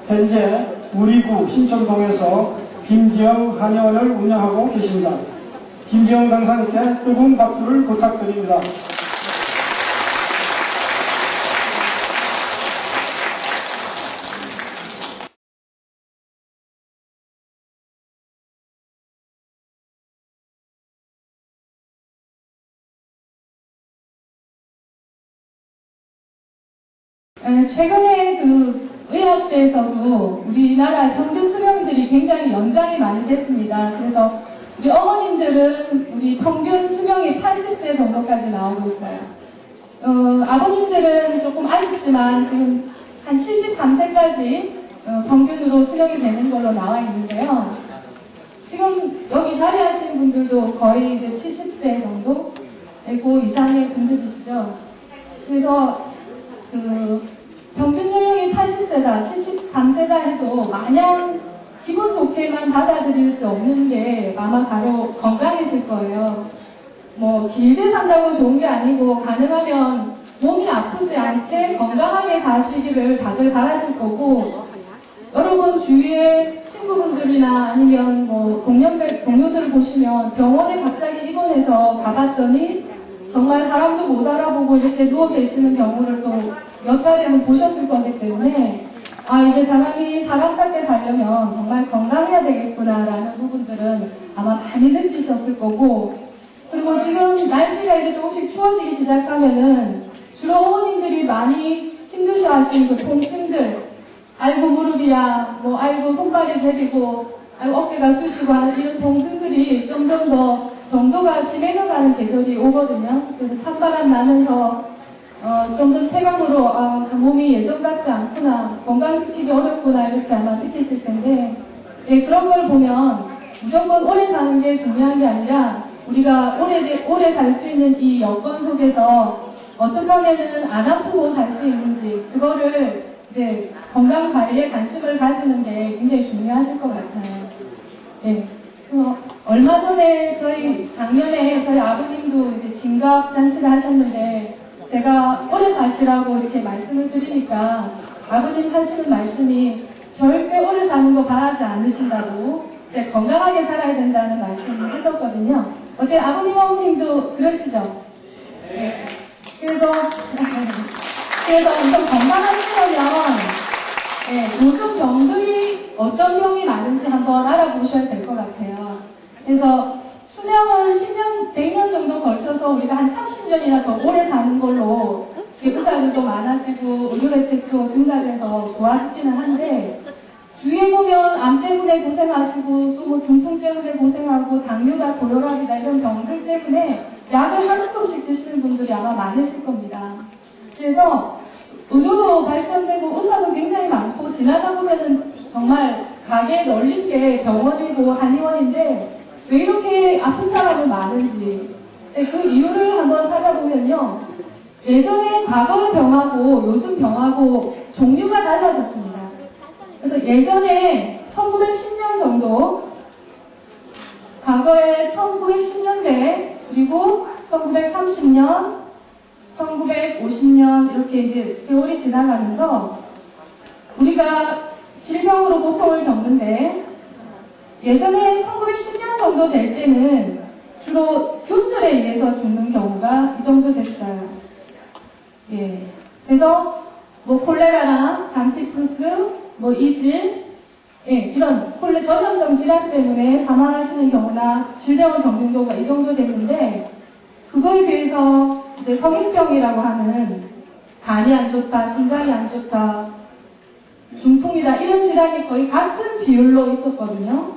현재 우리 구 신촌동에서 김지영 한의원을 운영하고 계십니다. 김지영 강사님께 뜨거운 박수를 부탁드립니다. 최근에 의학계에서도 우리나라 평균 수명들이 굉장히 연장이 많이 됐습니다. 그래서 우리 어머님들은 우리 평균 수명이 80세 정도까지 나오고 있어요. 아버님들은 조금 아쉽지만 지금 한 73세까지 평균으로 수명이 되는 걸로 나와 있는데요. 지금 여기 자리하신 분들도 거의 이제 70세 정도? 그 이상의 분들이시죠. 그래서 평균 연령이 80세다, 73세다 해도 마냥 기분 좋게만 받아들일 수 없는 게 아마 바로 건강이실 거예요. 뭐 길게 산다고 좋은 게 아니고 가능하면 몸이 아프지 않게 건강하게 사시기를 다들 바라실 거고, 여러분 주위에 친구분들이나 아니면 뭐 동료들을 보시면 병원에 갑자기 입원해서 가봤더니 정말 사람도 못 알아보고 이렇게 누워 계시는 경우를 또 몇 차례는 보셨을 거기 때문에 이게 사람이 사람답게 살려면 정말 건강해야 되겠구나라는 부분들은 아마 많이 느끼셨을 거고, 그리고 지금 날씨가 이제 조금씩 추워지기 시작하면은 주로 어머님들이 많이 힘드셔 하시는 그 통증들, 아이고 무릎이야, 뭐 아이고 손발이 저리고, 아이고 어깨가 쑤시고 하는 이런 통증들이 점점 더 정도가 심해져가는 계절이 오거든요. 그래서 찬바람 나면서 점점 체감으로 저 몸이 예전 같지 않구나, 건강지키기 어렵구나 이렇게 아마 느끼실 텐데, 그런 걸 보면 무조건 오래 사는 게 중요한 게 아니라 우리가 오래 살 수 있는 이 여건 속에서 어떻게 하면은 안 아프고 살 수 있는지, 그거를 이제 건강 관리에 관심을 가지는 게 굉장히 중요하실 것 같아요. 얼마 전에 작년에 저희 아버님도 이제 진갑 잔치를 하셨는데, 제가 오래 사시라고 이렇게 말씀을 드리니까 아버님 하시는 말씀이 절대 오래 사는 거 바라지 않으신다고, 이제 건강하게 살아야 된다는 말씀을 하셨거든요. 어때 아버님 어머님도 그러시죠? 네. 그래서 우선 건강하시려면 무슨 병들이 어떤 병이 많은지 한번 알아보셔야 될 것 같아요. 그래서 수명은 10년, 100년 정도 걸쳐서 우리가 한 30년이나 더 오래 사는 걸로 의사들도 많아지고 의료 혜택도 증가돼서 좋아지기는 한데, 주위에 보면 암 때문에 고생하시고 또 뭐 중풍 때문에 고생하고 당뇨다 고혈압이다 이런 병들 때문에 약을 한 움큼씩 드시는 분들이 아마 많으실 겁니다. 그래서 의료도 발전되고 의사도 굉장히 많고, 지나다 보면은 정말 가게에 널린 게 병원이고 한의원인데 왜 이렇게 아픈 사람은 많은지, 그 이유를 한번 찾아보면요, 예전에 과거의 병하고 요즘 병하고 종류가 달라졌습니다. 그래서 예전에 1910년 정도, 과거에 1910년대, 그리고 1930년, 1950년 이렇게 이제 세월이 지나가면서 우리가 질병으로 고통을 겪는데, 예전에 1910년 정도 될 때는 주로 균들에 의해서 죽는 경우가 이 정도 됐어요. 그래서 뭐 콜레라나 장티푸스, 뭐 이질, 이런 전염성 질환 때문에 사망하시는 경우나 질병을 겪는 경우가 이 정도 됐는데, 그거에 비해서 이제 성인병이라고 하는 간이 안 좋다, 심장이 안 좋다, 중풍이다 이런 질환이 거의 같은 비율로 있었거든요.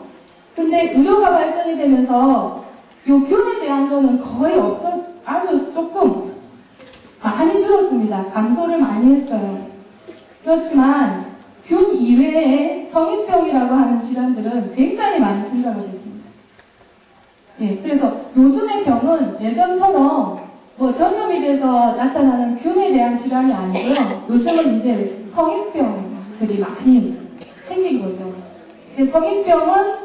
근데 의료가 발전이 되면서 요 균에 대한 거는 거의 아주 조금 많이 줄었습니다. 감소를 많이 했어요. 그렇지만 균 이외에 성인병이라고 하는 질환들은 굉장히 많이 증가가 됐습니다. 그래서 요즘의 병은 예전처럼 뭐 전염이 돼서 나타나는 균에 대한 질환이 아니고요. 요즘은 이제 성인병들이 많이 생긴 거죠. 성인병은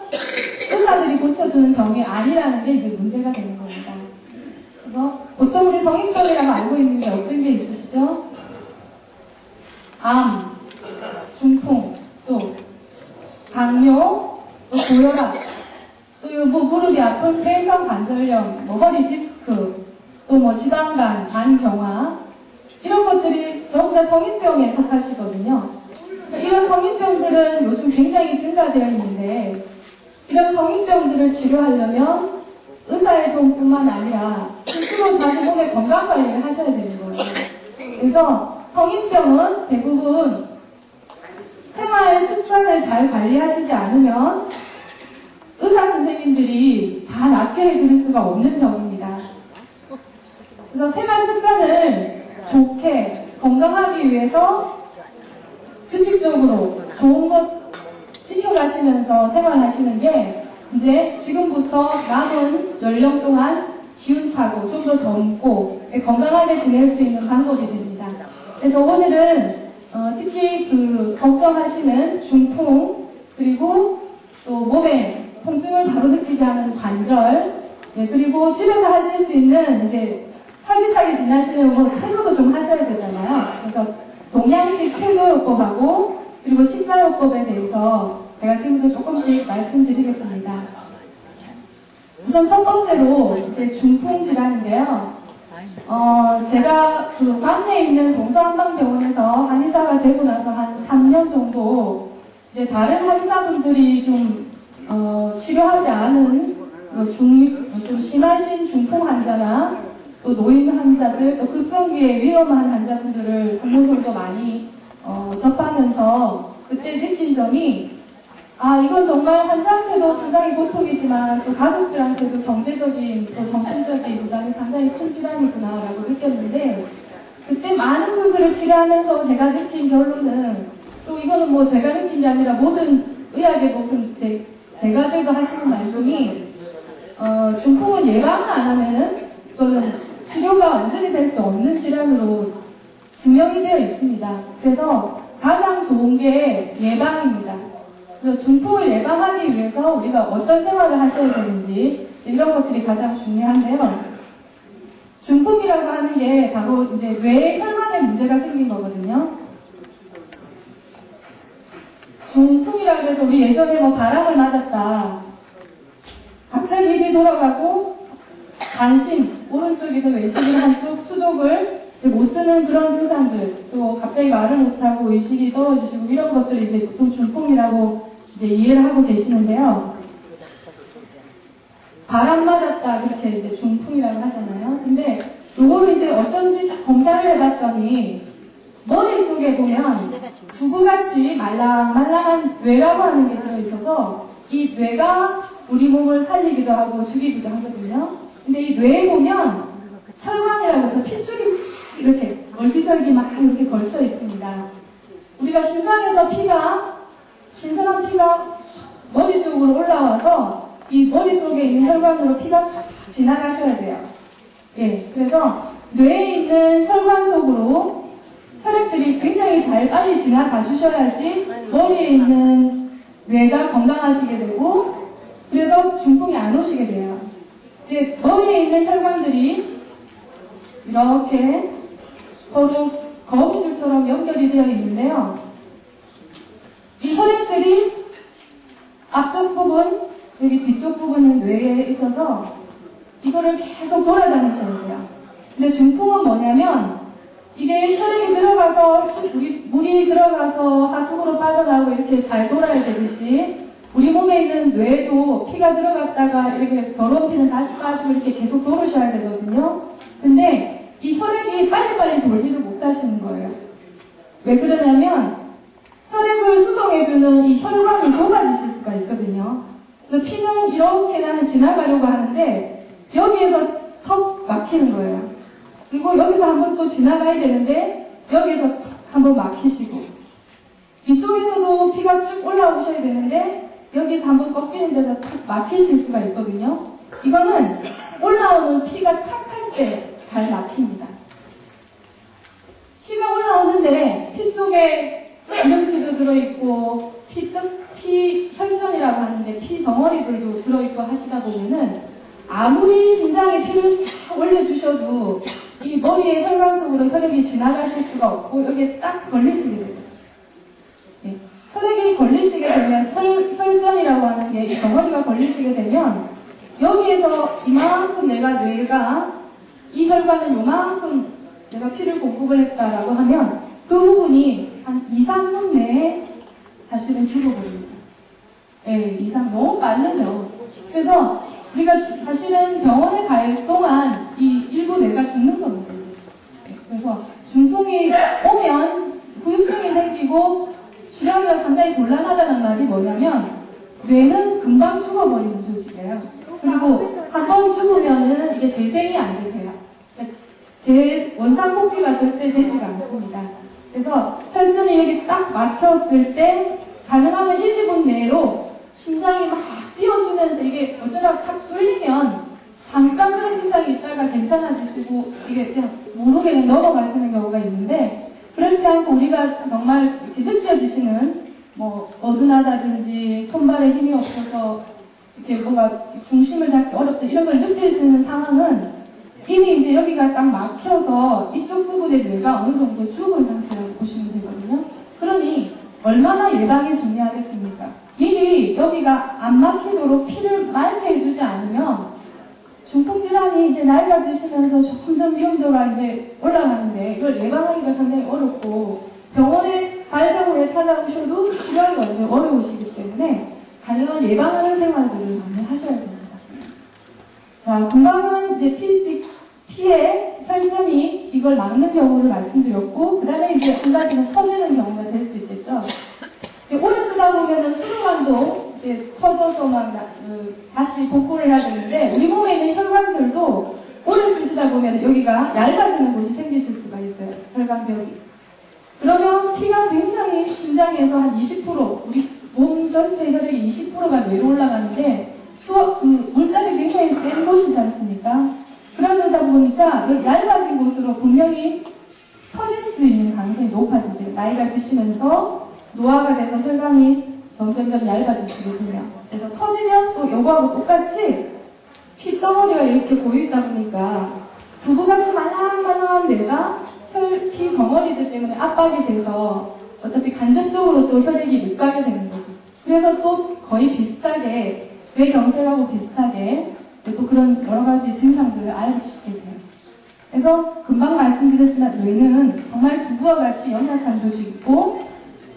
의사들이 고쳐주는 병이 아니라는 게 이제 문제가 되는 겁니다. 그래서 보통 우리 성인병이라고 알고 있는 게 어떤 게 있으시죠? 암, 중풍, 또 당뇨, 또 고혈압, 또 뭐 무릎이 아픈 폐성 관절염, 뭐 허리 디스크, 또 뭐 지방간, 간경화 이런 것들이 전부 다 성인병에 속하시거든요. 이런 성인병들은 요즘 굉장히 증가되어 있는데 이런 성인병들을 치료하려면 의사의 도움뿐만 아니라 스스로 자기 몸의 건강관리를 하셔야 되는 거예요. 그래서 성인병은 대부분 생활 습관을 잘 관리하시지 않으면 의사 선생님들이 다 낫게 해드릴 수가 없는 병입니다. 그래서 생활 습관을 좋게 건강하기 위해서 규칙적으로 좋은 것 지켜가시면서 생활하시는 게 이제 지금부터 남은 연령 동안 기운차고 좀 더 젊고 건강하게 지낼 수 있는 방법이 됩니다. 그래서 오늘은 특히 그 걱정하시는 중풍 그리고 또 몸에 통증을 바로 느끼게 하는 관절 그리고 집에서 하실 수 있는 이제 활기차게 지나시는 뭐 체조도 좀 하셔야 되잖아요. 그래서 동양식 체조요법하고 그리고 식사요법에 대해서 제가 지금도 조금씩 말씀드리겠습니다. 우선 첫 번째로 이제 중풍 질환인데요. 제가 그 관내에 있는 동서한방병원에서 한의사가 되고 나서 한 3년 정도 이제 다른 한의사분들이 좀 치료하지 않은 좀 심하신 중풍 환자나 또 노인 환자들, 또 급성기에 위험한 환자분들을 동문서도 많이 접하면서 그때 느낀 점이 이건 정말 환자한테도 상당히 고통이지만 또 가족들한테도 경제적인 또 정신적인 부담이 상당히 큰 질환이구나라고 느꼈는데 그때 많은 분들을 치료하면서 제가 느낀 결론은 또 이거는 뭐 제가 느낀 게 아니라 모든 의학의 무슨 대가들도 하시는 말씀이 중풍은 예방을 안 하면은 또는 치료가 완전히 될 수 없는 질환으로 증명이 되어 있습니다. 그래서 가장 좋은 게 예방입니다. 그래서 중풍을 예방하기 위해서 우리가 어떤 생활을 하셔야 되는지 이런 것들이 가장 중요한데요. 중풍이라고 하는 게 바로 이제 뇌에 혈관에 문제가 생긴 거거든요. 중풍이라고 해서 우리 예전에 뭐 바람을 맞았다. 갑자기 입이 돌아가고 관심, 오른쪽이든 왼쪽이든 한쪽 수족을 못 쓰는 그런 증상들, 또 갑자기 말을 못하고 의식이 떨어지시고 이런 것들을 이제 보통 중풍이라고 이제 이해를 하고 계시는데요. 바람 맞았다 그렇게 이제 중풍이라고 하잖아요. 근데 요거를 이제 어떤지 검사를 해봤더니 머릿속에 보면 두부같이 말랑말랑한 뇌라고 하는 게 들어있어서 이 뇌가 우리 몸을 살리기도 하고 죽이기도 하거든요. 근데 이 뇌에 보면 혈관이라고 해서 핏줄이 이렇게 얼기설기 막 이렇게 걸쳐 있습니다. 우리가 심장에서 신선한 피가 머리 쪽으로 올라와서 이 머릿속에 있는 혈관으로 피가 쏙 지나가셔야 돼요. 예, 그래서 뇌에 있는 혈관 속으로 혈액들이 굉장히 잘 빨리 지나가 주셔야지 머리에 있는 뇌가 건강하시게 되고 그래서 중풍이 안 오시게 돼요. 근데 머리에 있는 혈관들이 이렇게 서로 거미줄처럼 연결이 되어 있는데요. 이 혈액들이 앞쪽 부분, 여기 뒤쪽 부분은 뇌에 있어서 이거를 계속 돌아다니셔야 돼요. 근데 중풍은 뭐냐면 이게 혈액이 들어가서 물이 들어가서 하수구로 빠져나오고 이렇게 잘 돌아야 되듯이 우리 몸에 있는 뇌도 피가 들어갔다가 이렇게 더러운 피는 다시 빠지고 이렇게 계속 돌으셔야 되거든요. 근데 이 혈액이 빨리빨리 돌지를 못하시는 거예요. 왜 그러냐면 혈액을 수송해주는 이 혈관이 좁아지실 수가 있거든요. 그래서 피는 이렇게 나는 지나가려고 하는데 여기에서 턱 막히는 거예요. 그리고 여기서 한번 또 지나가야 되는데 여기서 턱 한번 막히시고 뒤쪽에서도 피가 쭉 올라오셔야 되는데 여기서 한번 꺾이는 데서 탁 막히실 수가 있거든요. 이거는 올라오는 피가 탁 할 때 잘 막힙니다. 피가 올라오는데 피 속에 기름피도 들어있고 피 혈전이라고 하는데 피 덩어리들도 들어있고 하시다 보면은 아무리 심장에 피를 싹 올려주셔도 이 머리의 혈관 속으로 혈액이 지나가실 수가 없고 여기에 딱 걸리시게 되죠. 네. 혈액이 걸리시게 되면 혈전이라고 하는 게 이 덩어리가 걸리시게 되면 여기에서 이만큼 뇌가 이 혈관은 요만큼 내가 피를 공급을 했다라고 하면 그 부분이 한 2, 3분 내에 사실은 죽어버립니다. 예, 이상 너무 빠르죠. 그래서 우리가 사실은 병원에 갈 동안 이 일부 뇌가 죽는 겁니다. 예, 그래서 중풍이 오면 후유증이 생기고 치료하기가 상당히 곤란하다는 말이 뭐냐면 뇌는 금방 죽어버리는 조직이에요. 그리고 한 번 죽으면은 이게 재생이 안 되세요. 원상복귀가 절대 되지가 않습니다. 그래서 혈전이 여기 딱 막혔을 때 가능하면 1, 2분 내로 심장이 막 뛰어주면서 이게 어쩌다 탁 뚫리면 잠깐 그런 증상이 있다가 괜찮아지시고 이게 그냥 모르게 그냥 넘어가시는 경우가 있는데 그렇지 않고 우리가 정말 이렇게 느껴지시는 뭐 어둔하다든지 손발에 힘이 없어서 이렇게 뭔가 중심을 잡기 어렵다 이런 걸 느끼시는 상황은 이미 이제 여기가 딱 막혀서 이쪽 부분의 뇌가 어느 정도 죽은 상태라고 보시면 되거든요. 그러니 얼마나 예방이 중요하겠습니까? 미리 여기가 안 막히도록 피를 맑게 해주지 않으면 중풍질환이 이제 나이가 드시면서 점점 위험도가 이제 올라가는데 이걸 예방하기가 상당히 어렵고 병원에 가려고 찾아오셔도 치료하기가 완전 어려우시기 때문에 가능한 예방하는 생활들을 많이 하셔야 됩니다. 자, 금방은 이제 피의 혈전이 이걸 막는 경우를 말씀드렸고, 그 다음에 이제 한 가지는 터지는 경우가 될 수 있겠죠. 오래 쓰다 보면은 수도관도 이제 터져서 다시 복구를 해야 되는데, 우리 몸에 있는 혈관들도 오래 쓰시다 보면 여기가 얇아지는 곳이 생기실 수가 있어요. 혈관벽이. 그러면 피가 굉장히 심장에서 한 20%, 우리 몸 전체 혈액이 20%가 뇌로 올라가는데, 물살이 굉장히 센 곳이지 않습니까? 그러다 보니까 얇아진 곳으로 분명히 터질 수 있는 가능성이 높아지세요. 나이가 드시면서 노화가 돼서 혈관이 점점점 얇아지시게 되면. 그래서 터지면 또 요거하고 똑같이 피덩어리가 이렇게 고여있다 보니까 두부같이 말랑말랑한 뇌가 피 덩어리들 때문에 압박이 돼서 어차피 간접적으로 또 혈액이 못 가게 되는 거죠. 그래서 또 거의 비슷하게 뇌경색하고 비슷하게 또 그런 여러 가지 증상들을 앓으시게 돼요. 그래서 금방 말씀드렸지만 뇌는 정말 두부와 같이 연약한 조직이고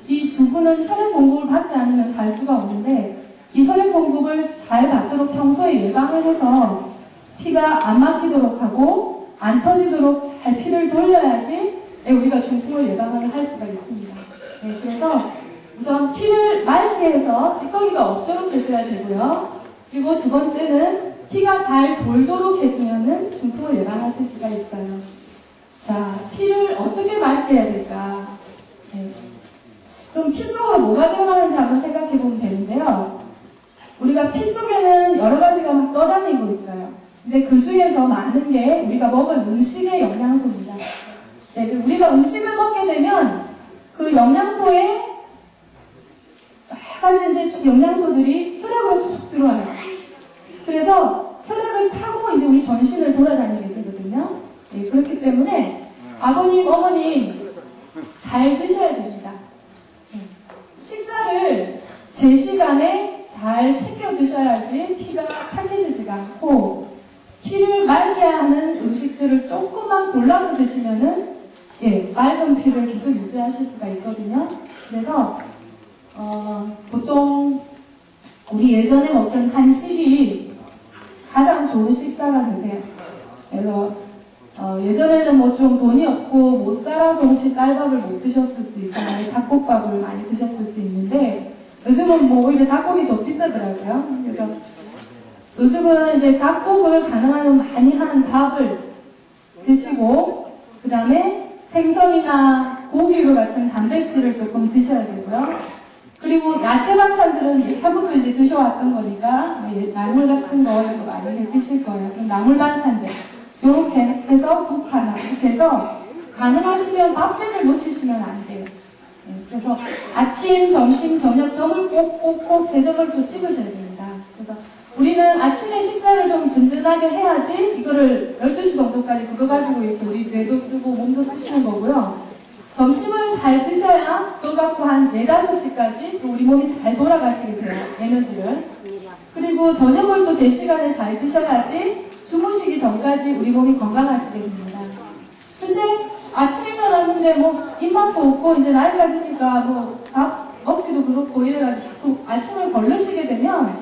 이 두부는 혈액 공급을 받지 않으면 살 수가 없는데 이 혈액 공급을 잘 받도록 평소에 예방을 해서 피가 안 막히도록 하고 안 터지도록 잘 피를 돌려야지 우리가 중풍을 예방을 할 수가 있습니다. 네, 그래서 우선 피를 맑게 해서 찌꺼기가 없도록 해줘야 되고요. 그리고 두 번째는 피가 잘 돌도록 해주면은 중풍을 예방하실 수가 있어요. 자, 피를 어떻게 맑게 해야 될까? 네. 그럼 피 속으로 뭐가 들어가는지 한번 생각해 보면 되는데요. 우리가 피 속에는 여러 가지가 막 떠다니고 있어요. 근데 그 중에서 많은 게 우리가 먹은 음식의 영양소입니다. 네, 우리가 음식을 먹게 되면 그 영양소에 여러 가지 이제 좀 영양소들이 혈액으로 쏙 들어와요. 그래서 혈액을 타고 이제 우리 전신을 돌아다니게 되거든요. 네, 그렇기 때문에 아버님, 어머님 잘 드셔야 됩니다. 네. 식사를 제 시간에 잘 챙겨 드셔야지 피가 탁해지지가 않고 피를 맑게 하는 음식들을 조금만 골라서 드시면은 맑은 피를 계속 유지하실 수가 있거든요. 그래서 보통 우리 예전에 먹던 한식이 가장 좋은 식사가 되세요. 그래서 예전에는 뭐 좀 돈이 없고 못 살아서 혹시 쌀밥을 못 드셨을 수 있어요. 잡곡밥을 많이 드셨을 수 있는데 요즘은 뭐 오히려 잡곡이 더 비싸더라고요. 그래서 요즘은 이제 잡곡을 가능하면 많이 하는 밥을 드시고 그 다음에 생선이나 고기류 같은 단백질을 조금 드셔야 되고요. 그리고 야채 반찬들은 처음부터 이제 드셔왔던 거니까 나물 같은 거 이런 거 많이 드실 거예요. 그럼 나물 반찬들 이렇게 해서 국 하나 이렇게 해서 가능하시면 밥때를 놓치시면 안 돼요. 그래서 아침, 점심, 저녁 점을 꼭꼭꼭 세 점을 또 찍으셔야 됩니다. 그래서 우리는 아침에 식사를 좀 든든하게 해야지 이거를 12시 정도까지 그거 가지고 이렇게 우리 뇌도 쓰고 몸도 쓰시는 거고요. 점심을 잘 드셔야 또 갖고 한 4, 5시까지 또 우리 몸이 잘 돌아가시게 돼요. 에너지를. 그리고 저녁을 또 제 시간에 잘 드셔야지 주무시기 전까지 우리 몸이 건강하시게 됩니다. 근데 아침에 일어났는데 뭐 입맛도 없고 이제 나이가 드니까 뭐 밥 먹기도 그렇고 이래가지고 자꾸 아침을 걸르시게 되면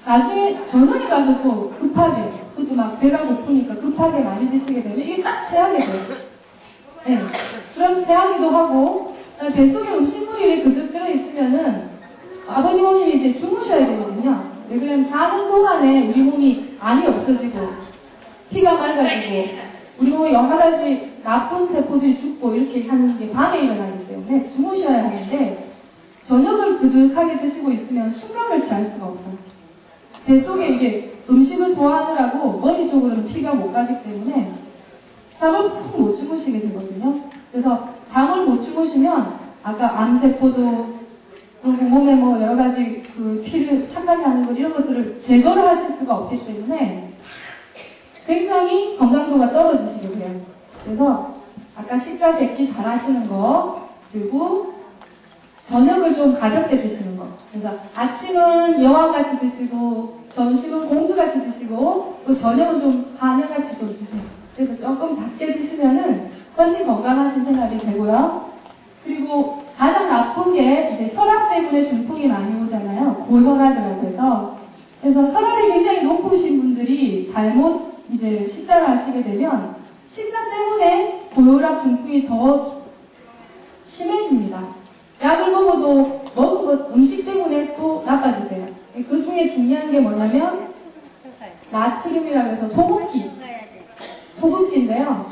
나중에 저녁에 가서 또 급하게 그것도 막 배가 고프니까 급하게 많이 드시게 되면 이게 딱 체하게 돼요. 네. 그럼 체하기도 하고 뱃속에 음식물이 그득 들어있으면은 아버님 어머님이 이제 주무셔야 되거든요. 왜 그러면 자는 동안에 우리 몸이 안이 없어지고 피가 맑아지고 우리 몸에 여러 가지 나쁜 세포들이 죽고 이렇게 하는 게 밤에 일어나기 때문에 주무셔야 하는데 저녁을 그득하게 드시고 있으면 숙면을 취할 수가 없어요. 뱃속에 이게 음식을 소화하느라고 머리 쪽으로는 피가 못 가기 때문에 잠을 푹 못 주무시게 되거든요. 그래서 잠을 못 주무시면 아까 암세포도 그리고 몸에 뭐 여러 가지 그 피를 탁하게 하는 것 이런 것들을 제거를 하실 수가 없기 때문에 굉장히 건강도가 떨어지시게 돼요. 그래서 아까 식사 대기 잘 하시는 거 그리고 저녁을 좀 가볍게 드시는 거. 그래서 아침은 여왕같이 드시고 점심은 공주같이 드시고 또 저녁은 좀 하늘같이 좀 드세요. 그래서 조금 작게 드시면은 훨씬 건강하신 생활이 되고요. 그리고 가장 나쁜 게 이제 혈압 때문에 중풍이 많이 오잖아요. 고혈압이라고 해서. 그래서 혈압이 굉장히 높으신 분들이 잘못 이제 식사를 하시게 되면 식사 때문에 고혈압 중풍이 더 심해집니다. 약을 먹어도 먹은 것 음식 때문에 또 나빠지세요. 그 중에 중요한 게 뭐냐면 나트륨이라고 해서 소금기인데요.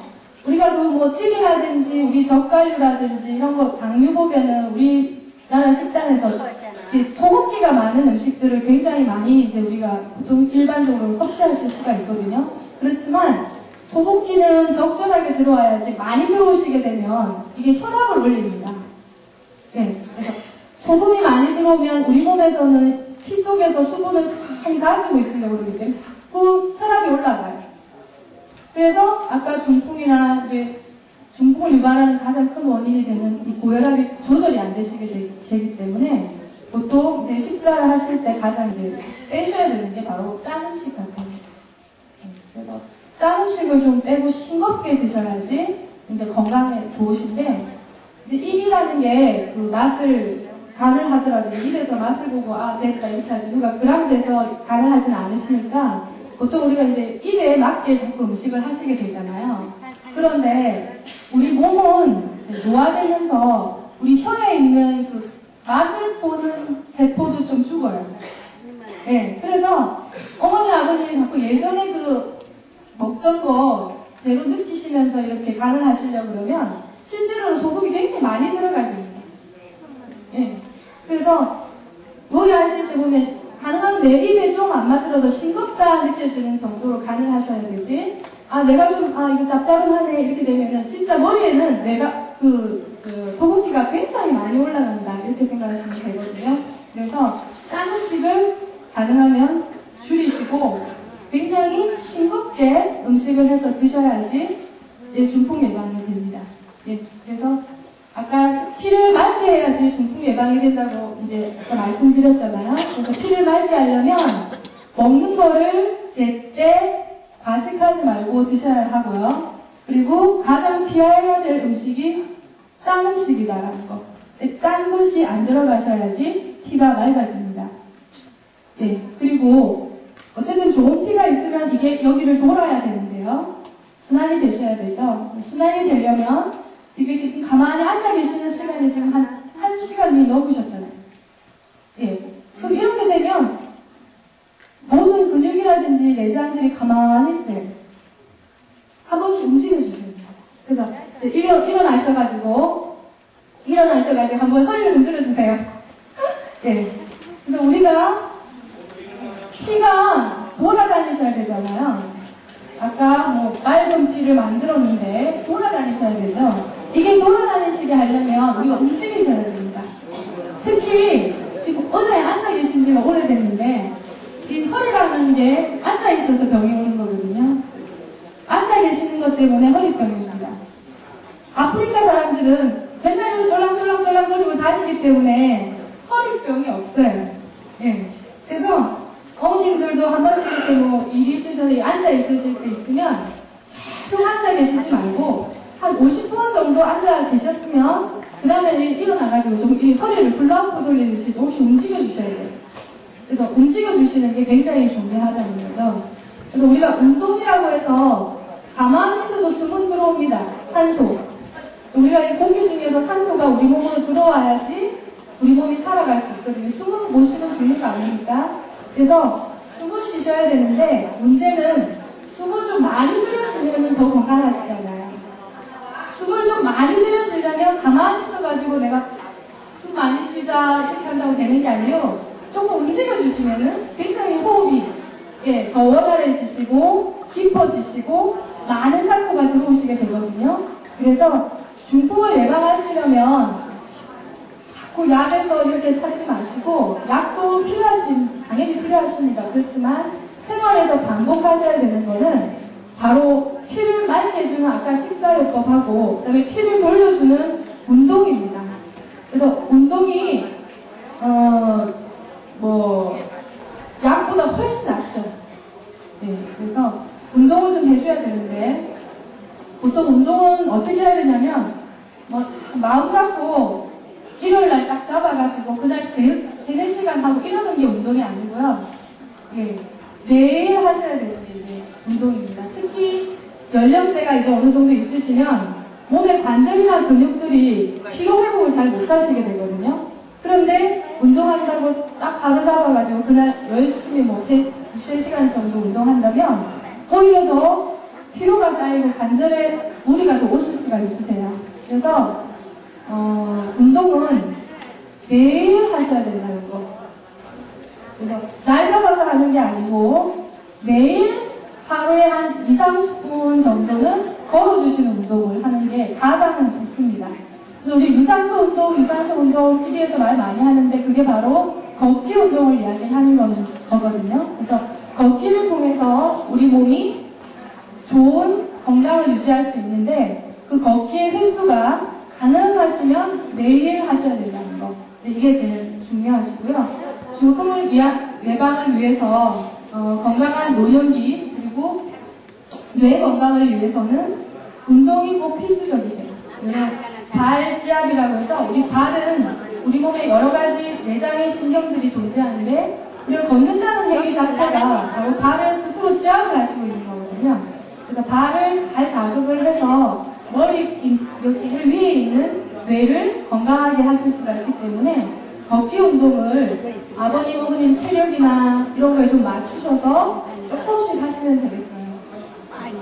우리가 그 뭐 찌개라든지 우리 젓갈류라든지 이런 거 장류 보면은 우리나라 식단에서 이제 소금기가 많은 음식들을 굉장히 많이 이제 우리가 보통 일반적으로 섭취하실 수가 있거든요. 그렇지만 소금기는 적절하게 들어와야지 많이 들어오시게 되면 이게 혈압을 올립니다. 네, 그래서 소금이 많이 들어오면 우리 몸에서는 피 속에서 수분을 많이 가지고 있으려고 그러기 때문에 자꾸 혈압이 올라가요. 그래서 아까 중풍이나 이제 중풍을 유발하는 가장 큰 원인이 되는 이 고혈압이 조절이 안 되시게 되기 때문에 보통 이제 식사를 하실 때 가장 이제 빼셔야 되는 게 바로 짠 음식 같아요. 그래서 짠 음식을 좀 빼고 싱겁게 드셔야지 이제 건강에 좋으신데 이제 입이라는 게 그 맛을 간을 하더라도 입에서 맛을 보고 아 됐다 이렇게 하지 누가 그람 재서 간을 하진 않으시니까 보통 우리가 이제 입에 맞게 자꾸 음식을 하시게 되잖아요. 그런데 우리 몸은 이제 노화되면서 우리 혀에 있는 그 맛을 보는 세포도 좀 죽어요. 네, 그래서 어머니 아버님이 자꾸 예전에 그 먹던 거 대로 느끼시면서 이렇게 간을 하시려고 그러면 실제로는 소금이 굉장히 많이 들어가야 됩니다. 예. 그래서 요리하실 때 보면 가능하면 내 입에 좀 안 맞더라도 싱겁다 느껴지는 정도로 간을 하셔야 되지. 아, 내가 좀, 이거 짭짤하네. 이렇게 되면 진짜 머리에는 내가 소금기가 굉장히 많이 올라간다. 이렇게 생각하시면 되거든요. 그래서 짠 음식을 가능하면 줄이시고 굉장히 싱겁게 음식을 해서 드셔야지 중풍 예방이 됩니다. 예, 그래서 아까 피를 맑게 해야지 중풍 예방이 된다고 이제 아까 말씀드렸잖아요. 그래서 피를 맑게 하려면 먹는 거를 제때 과식하지 말고 드셔야 하고요. 그리고 가장 피해야 될 음식이 짠 음식이다라는 거. 짠 것이 안 들어가셔야지 피가 맑아집니다. 예, 그리고 어쨌든 좋은 피가 있으면 이게 여기를 돌아야 되는데요. 순환이 되셔야 되죠. 순환이 되려면 이게 지금 가만히 앉아 계시는 시간이 지금 한 시간이 넘으셨잖아요. 예. 그럼 이렇게 되면 모든 근육이라든지 내장들이 가만히 있어요. 한 번씩 움직여주세요. 그래서 이제 일어나셔가지고 한번 허리를 흔들어주세요. 예. 그래서 우리가 피가 돌아다니셔야 되잖아요. 아까 뭐 맑은 피를 만들었는데 돌아다니셔야 되죠. 이게 돌아다니시게 하려면 우리가 움직이셔야 됩니다. 특히 지금 의자에 앉아 계신 지가 오래됐는데 이 허리라는 게 앉아 있어서 병이 오는 거거든요. 앉아 계시는 것 때문에 허리병입니다. 아프리카 사람들은 때문에 허리병이 없어요. 예. 그래서 어머님들도 한 번씩 이렇게 뭐 일이 있으셔서 앉아 있으실 때 있으면 계속 앉아 계시지 말고 한 50분 정도 앉아 계셨으면 그 다음에 일어나가지고 좀 이 허리를 풀라우프 돌리듯이 조금씩 움직여 주셔야 돼요. 그래서 움직여 주시는 게 굉장히 중요하다는 거죠. 그래서 우리가 운동이라고 해서 가만히 있어도 숨은 들어옵니다. 산소. 우리가 이 공기 중에서 산소가 우리 몸으로 들어와야지 우리 몸이 살아갈 수 있거든요. 숨을 못 쉬면 죽는 거 아닙니까? 그래서 숨을 쉬셔야 되는데 문제는 숨을 좀 많이 들이쉬면 더 건강하시잖아요. 숨을 좀 많이 들이쉬려면 가만히 있어가지고 내가 숨 많이 쉬자 이렇게 한다고 되는 게 아니에요. 조금 움직여주시면은 굉장히 호흡이 더 원활해지시고 깊어지시고 많은 산소가 들어오시게 되거든요. 그래서 중풍을 예방하시려면 자꾸 약에서 이렇게 찾지 마시고 약도 당연히 필요하십니다. 그렇지만 생활에서 반복하셔야 되는 거는 바로 피를 맑게해주는 아까 식사요법하고 그다음에 피를 돌려주는 운동입니다. 그래서 운동이 약보다 훨씬 낫죠. 네, 그래서 운동을 좀 해줘야 되는데 보통 운동은 어떻게 해야 되냐면 마음 잡고 일요일날 딱 잡아가지고 그날 3-4시간 하고 이러는 게 운동이 아니고요. 예, 매일 하셔야 되는 게 이제 운동입니다. 특히 연령대가 이제 어느 정도 있으시면 몸의 관절이나 근육들이 피로회복을 잘 못하시게 되거든요. 그런데 운동한다고 딱 바로 잡아가지고 그날 열심히 2-3시간 정도 운동한다면 오히려 더 피로가 쌓이고 관절에 무리가 더 오실 수가 있으세요. 그래서 운동은 매일 하셔야 된다는 거. 그래서 날 잡아서 하는 게 아니고 매일 하루에 한 20-30분 정도는 걸어주시는 운동을 하는 게 가장 좋습니다. 그래서 우리 유산소 운동 TV에서 말 많이 하는데 그게 바로 걷기 운동을 이야기하는 거거든요. 그래서 걷기를 통해서 우리 몸이 좋은 건강을 유지할 수 있는데 그 걷기의 횟수가 가능하시면 매일 하셔야 된다는 거. 이게 제일 중요하시고요. 중풍을 예방을 위해서 건강한 노년기 그리고 뇌 건강을 위해서는 운동이 꼭 필수적이에요. 발지압이라고 해서 우리 발은 우리 몸에 여러 가지 내장의 신경들이 존재하는데 우리가 걷는다는 행위 자체가 바로 발을 스스로 지압을 하시고 있는 거거든요. 그래서 발을 잘 자극을 해서 머리 제일 위에 있는 뇌를 건강하게 하실 수가 있기 때문에 걷기 운동을 아버님, 어머님 체력이나 이런 거에 좀 맞추셔서 조금씩 하시면 되겠어요.